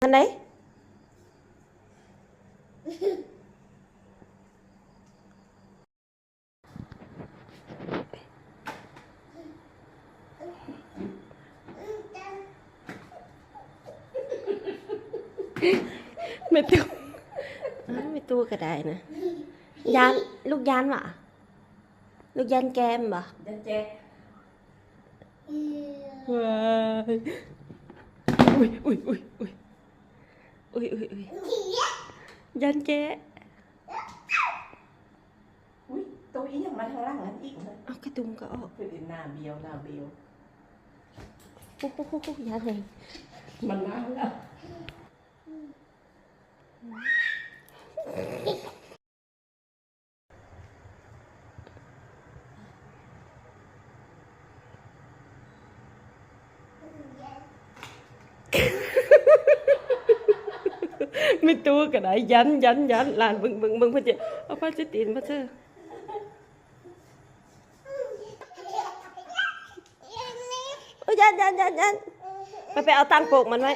อันไหนไม่ตู้ไม่ตู้ก็ได้นะยานลูกยานวะลูกยานแกมบ่ยันแจ๊ว้ายอุ้ยอุ้ยอุ้ยอุ้ยอุ้ยอุ้ยอุ้ยยันแกอุ้ยตัวอีอย่างมาทางล่างนั่นอีกเลยเอากระดุมก็ออก คือหน้าเบี้ยวหน้าเบี้ยว โอ้โหยันเลย มันน่าแล้วไม่ตู้ก็ได้ยันหลานบึงเพื่อจะเอาผ้าจะตีนมาเถอะยันไปเอาตังโปกมันไว้